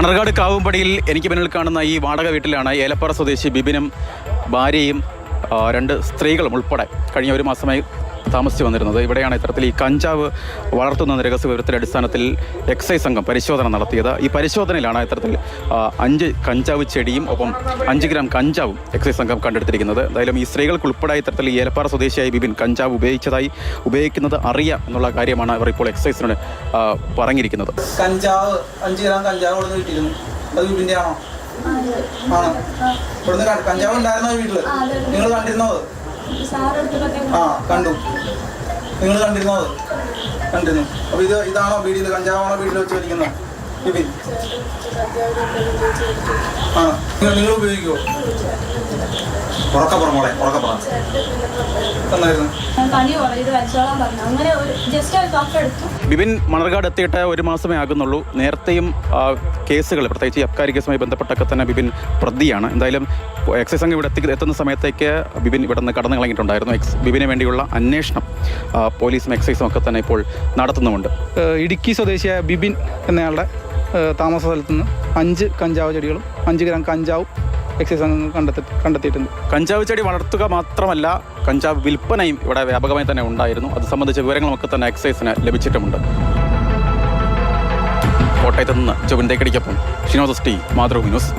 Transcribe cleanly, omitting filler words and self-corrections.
മണർകാട് കാവുംപടിയിൽ എനിക്ക് പിന്നിൽ കാണുന്ന ഈ വാടക വീട്ടിലാണ് ഏലപ്പാറ സ്വദേശി ബിബിനും ഭാര്യയും രണ്ട് സ്ത്രീകളും ഉൾപ്പെടെ കഴിഞ്ഞ ഒരു മാസമായി താമസിച്ചു വന്നിരുന്നത്. ഇവിടെയാണ് ഇത്തരത്തിൽ ഈ കഞ്ചാവ് വളർത്തുന്ന രഹസ്യ വിവരത്തിൻ്റെ അടിസ്ഥാനത്തിൽ എക്സൈസ് സംഘം പരിശോധന നടത്തിയത്. ഈ പരിശോധനയിലാണ് ഇത്തരത്തിൽ 5 കഞ്ചാവ് ചെടിയും ഒപ്പം 5 ഗ്രാം കഞ്ചാവും എക്സൈസ് സംഘം കണ്ടെടുത്തിരിക്കുന്നത്. എന്തായാലും ഈ സ്ത്രീകൾക്കുൾപ്പെടെ ഇത്തരത്തിൽ ഈ ഏലപ്പാറ സ്വദേശിയായി ബിബിൻ കഞ്ചാവ് ഉപയോഗിക്കുന്നത് അറിയാം എന്നുള്ള കാര്യമാണ് അവർ ഇപ്പോൾ എക്സൈസിനോട് പറഞ്ഞിരിക്കുന്നത്. കഞ്ചാവ് 5 ഗ്രാം കഞ്ചാവ് കൊടുത്ത് കിട്ടിയിരുന്നു. അത് ബിബിൻ്റെ ആണോ? ആണോ? ഇവിടുന്ന് കഞ്ചാവ് ഉണ്ടായിരുന്നോ വീട്ടില്? നിങ്ങൾ കണ്ടിരുന്നത്? കണ്ടു. നിങ്ങൾ കണ്ടിരുന്നത്? കണ്ടിരുന്നു. അപ്പൊ ഇതാണോ വീട്ടിൽ കഞ്ചാവാണോ വീട്ടിൽ വെച്ച് വലിക്കുന്നത്? ബിബിൻ നിങ്ങൾ ഉപയോഗിക്കുമോ? ഉറക്കപ്പുറമോളെ ഉറക്കപ്പുറം തന്നായിരുന്നു. ബിബിൻ മണർകാട് എത്തിയിട്ട് ഒരു മാസമേ ആകുന്നുള്ളൂ. നേരത്തെയും കേസുകൾ, പ്രത്യേകിച്ച് ഈ അബ്കാരി കേസുമായി ബന്ധപ്പെട്ടൊക്കെ തന്നെ ബിബിൻ പ്രതിയാണ്. എന്തായാലും എക്സൈസ് സംഘം ഇവിടെ എത്തുന്ന സമയത്തേക്ക് ബിബിൻ ഇവിടെ നിന്ന് കടന്നു കളഞ്ഞിട്ടുണ്ടായിരുന്നു. ബിബിന് വേണ്ടിയുള്ള അന്വേഷണം പോലീസും എക്സൈസും ഒക്കെ തന്നെ ഇപ്പോൾ നടത്തുന്നുമുണ്ട്. ഇടുക്കി സ്വദേശിയായ ബിബിൻ എന്നയാളുടെ താമസ സ്ഥലത്ത് നിന്ന് 5 കഞ്ചാവ് ചെടികളും 5 ഗ്രാം കഞ്ചാവും എക്സൈസ് സംഘം കണ്ടെത്തിയിട്ടുണ്ട്. കഞ്ചാവ് ചെടി വളർത്തുക മാത്രമല്ല, കഞ്ചാവ് വിൽപ്പനയും ഇവിടെ വ്യാപകമായി തന്നെ ഉണ്ടായിരുന്നു. അത് സംബന്ധിച്ച വിവരങ്ങളുമൊക്കെ തന്നെ എക്സൈസിന് ലഭിച്ചിട്ടുമുണ്ട്. കോട്ടയത്ത് നിന്ന് ജോബിൻ തേക്കടിക്കൊപ്പം ഷിനോദ് ടി, മാതൃഭൂമി ന്യൂസ്.